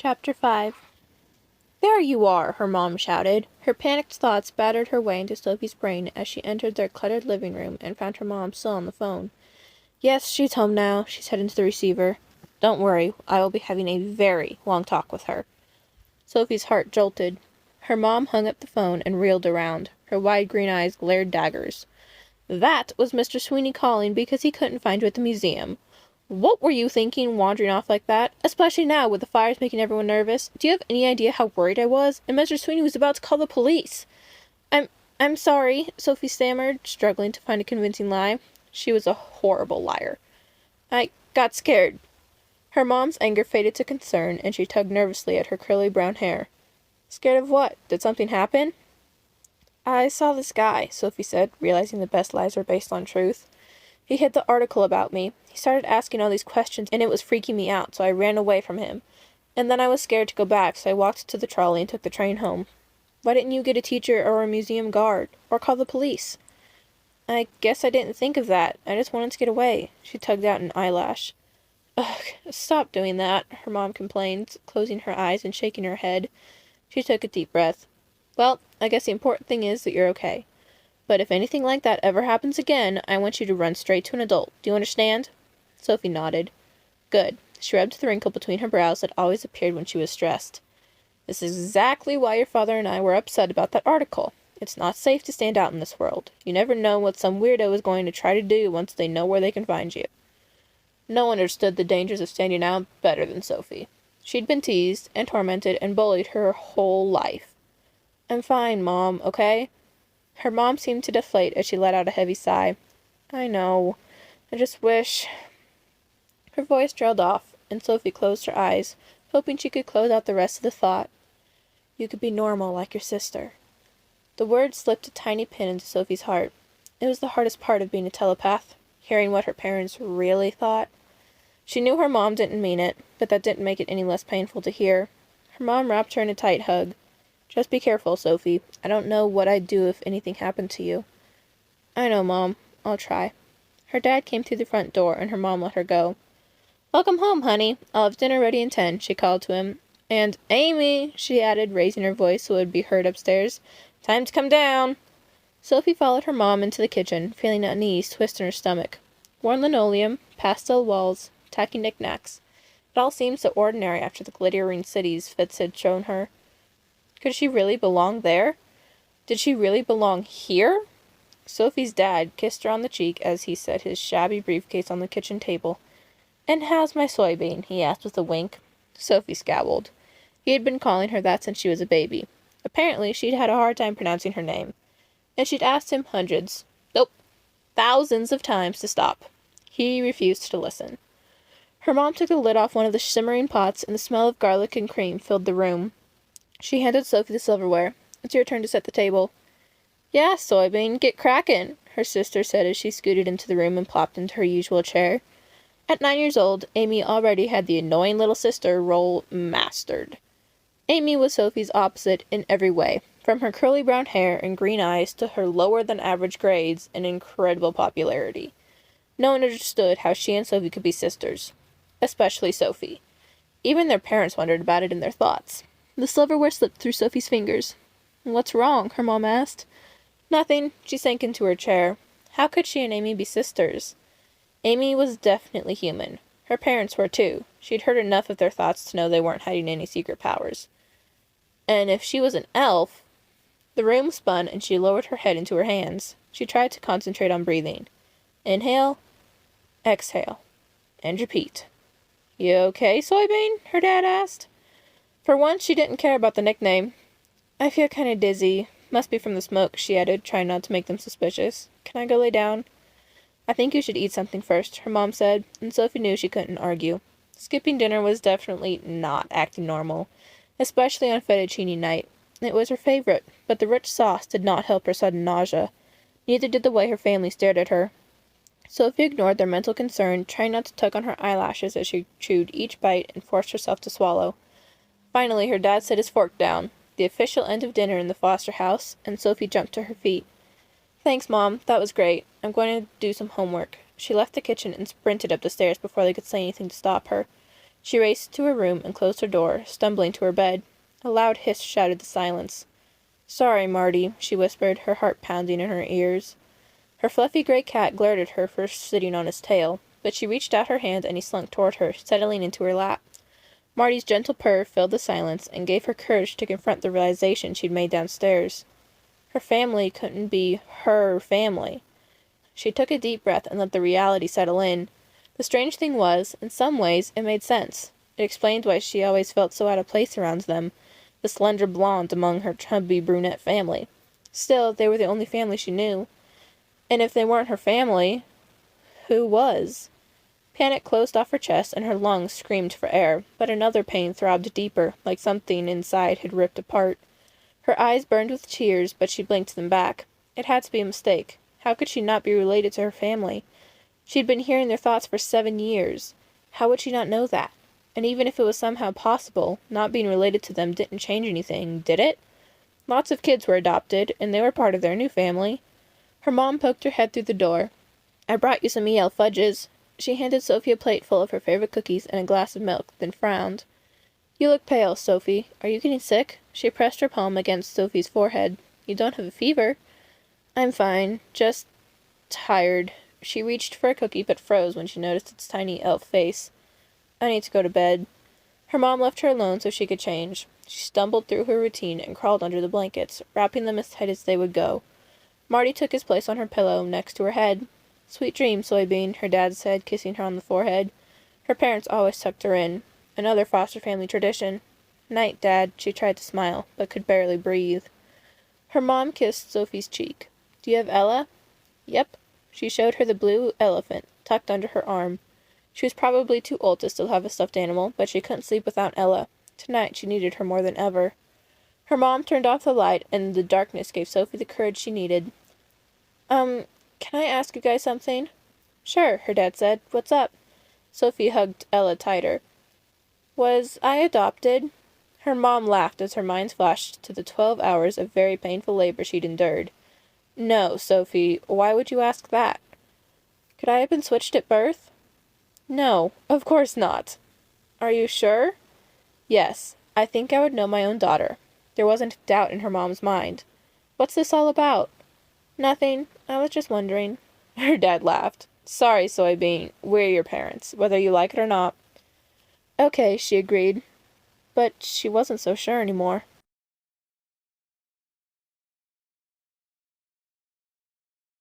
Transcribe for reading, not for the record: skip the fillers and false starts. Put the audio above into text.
Chapter 5. "There you are!" her mom shouted. Her panicked thoughts battered her way into Sophie's brain as she entered their cluttered living room and found her mom still on the phone. "Yes, she's home now," she said into the receiver. "Don't worry, I will be having a very long talk with her." Sophie's heart jolted. Her mom hung up the phone and reeled around. Her wide green eyes glared daggers. That was Mr. Sweeney calling because he couldn't find you at the museum. "What were you thinking, wandering off like that? Especially now, with the fires making everyone nervous. Do you have any idea how worried I was? And Mr. Sweeney was about to call the police." I'm sorry," Sophie stammered, struggling to find a convincing lie. She was a horrible liar. "I got scared." Her mom's anger faded to concern, and she tugged nervously at her curly brown hair. "Scared of what? Did something happen?" "I saw this guy," Sophie said, realizing the best lies were based on truth. "He hid the article about me. He started asking all these questions, and it was freaking me out, so I ran away from him. And then I was scared to go back, so I walked to the trolley and took the train home. Why didn't you get a teacher or a museum guard? Or call the police?" "I guess I didn't think of that. I just wanted to get away." She tugged out an eyelash. "Ugh, stop doing that," her mom complained, closing her eyes and shaking her head. She took a deep breath. "Well, I guess the important thing is that you're okay. But if anything like that ever happens again, I want you to run straight to an adult. Do you understand?" Sophie nodded. "Good." She rubbed the wrinkle between her brows that always appeared when she was stressed. "This is exactly why your father and I were upset about that article. It's not safe to stand out in this world. You never know what some weirdo is going to try to do once they know where they can find you." No one understood the dangers of standing out better than Sophie. She'd been teased and tormented and bullied her whole life. "I'm fine, Mom, okay?" Her mom seemed to deflate as she let out a heavy sigh. "I know. I just wish—" Her voice trailed off, and Sophie closed her eyes, hoping she could close out the rest of the thought. "You could be normal like your sister." The word slipped a tiny pin into Sophie's heart. It was the hardest part of being a telepath, hearing what her parents really thought. She knew her mom didn't mean it, but that didn't make it any less painful to hear. Her mom wrapped her in a tight hug. "Just be careful, Sophie. I don't know what I'd do if anything happened to you." "I know, Mom. I'll try." Her dad came through the front door, and her mom let her go. "Welcome home, honey. I'll have dinner ready in 10, she called to him. "And, Amy," she added, raising her voice so it would be heard upstairs, "time to come down." Sophie followed her mom into the kitchen, feeling an unease twist in her stomach. Worn linoleum, pastel walls, tacky knickknacks. It all seemed so ordinary after the glittering cities Fitz had shown her. Could she really belong there? Did she really belong here? Sophie's dad kissed her on the cheek as he set his shabby briefcase on the kitchen table. "And how's my soybean?" he asked with a wink. Sophie scowled. He had been calling her that since she was a baby. Apparently, she'd had a hard time pronouncing her name. And she'd asked him hundreds, nope, thousands of times to stop. He refused to listen. Her mom took the lid off one of the simmering pots, and the smell of garlic and cream filled the room. She handed Sophie the silverware. "It's your turn to set the table." "Yeah, soybean, get crackin'," her sister said as she scooted into the room and plopped into her usual chair. At 9 years old, Amy already had the annoying little sister role mastered. Amy was Sophie's opposite in every way, from her curly brown hair and green eyes to her lower-than-average grades and incredible popularity. No one understood how she and Sophie could be sisters, especially Sophie. Even their parents wondered about it in their thoughts. The silverware slipped through Sophie's fingers. "What's wrong?" her mom asked. "Nothing." She sank into her chair. How could she and Amy be sisters? Amy was definitely human. Her parents were too. She'd heard enough of their thoughts to know they weren't hiding any secret powers. And if she was an elf... The room spun and she lowered her head into her hands. She tried to concentrate on breathing. Inhale. Exhale. And repeat. "You okay, soybean?" her dad asked. For once, she didn't care about the nickname. "I feel kind of dizzy. Must be from the smoke," she added, trying not to make them suspicious. "Can I go lay down?" "I think you should eat something first," her mom said, and Sophie knew she couldn't argue. Skipping dinner was definitely not acting normal, especially on fettuccine night. It was her favorite, but the rich sauce did not help her sudden nausea. Neither did the way her family stared at her. Sophie ignored their mental concern, trying not to tug on her eyelashes as she chewed each bite and forced herself to swallow. Finally, her dad set his fork down, the official end of dinner in the Foster house, and Sophie jumped to her feet. "Thanks, Mom. That was great. I'm going to do some homework." She left the kitchen and sprinted up the stairs before they could say anything to stop her. She raced to her room and closed her door, stumbling to her bed. A loud hiss shattered the silence. "Sorry, Marty," she whispered, her heart pounding in her ears. Her fluffy gray cat glared at her for sitting on his tail, but she reached out her hand and he slunk toward her, settling into her lap. Marty's gentle purr filled the silence and gave her courage to confront the realization she'd made downstairs. Her family couldn't be her family. She took a deep breath and let the reality settle in. The strange thing was, in some ways, it made sense. It explained why she always felt so out of place around them, the slender blonde among her chubby brunette family. Still, they were the only family she knew. And if they weren't her family, who was? Panic closed off her chest and her lungs screamed for air, but another pain throbbed deeper, like something inside had ripped apart. Her eyes burned with tears, but she blinked them back. It had to be a mistake. How could she not be related to her family? She'd been hearing their thoughts for 7 years. How would she not know that? And even if it was somehow possible, not being related to them didn't change anything, did it? Lots of kids were adopted, and they were part of their new family. Her mom poked her head through the door. "I brought you some EL fudges." She handed Sophie a plate full of her favorite cookies and a glass of milk, then frowned. "You look pale, Sophie. Are you getting sick?" She pressed her palm against Sophie's forehead. "You don't have a fever." "I'm fine. Just tired." She reached for a cookie but froze when she noticed its tiny elf face. "I need to go to bed." Her mom left her alone so she could change. She stumbled through her routine and crawled under the blankets, wrapping them as tight as they would go. Marty took his place on her pillow next to her head. "Sweet dreams, Soybean," her dad said, kissing her on the forehead. Her parents always tucked her in. Another foster family tradition. "Night, Dad." She tried to smile, but could barely breathe. Her mom kissed Sophie's cheek. "Do you have Ella?" "Yep." She showed her the blue elephant, tucked under her arm. She was probably too old to still have a stuffed animal, but she couldn't sleep without Ella. Tonight she needed her more than ever. Her mom turned off the light, and the darkness gave Sophie the courage she needed. Can I ask you guys something?" "Sure," her dad said. "What's up?" Sophie hugged Ella tighter. "Was I adopted?" Her mom laughed as her mind flashed to the 12 hours of very painful labor she'd endured. "No, Sophie. Why would you ask that?" "Could I have been switched at birth?" "No, of course not." "Are you sure?" "Yes. I think I would know my own daughter." There wasn't a doubt in her mom's mind. "What's this all about?" "Nothing. I was just wondering." Her dad laughed. "Sorry, Soybean. We're your parents, whether you like it or not." "Okay," she agreed. But she wasn't so sure anymore.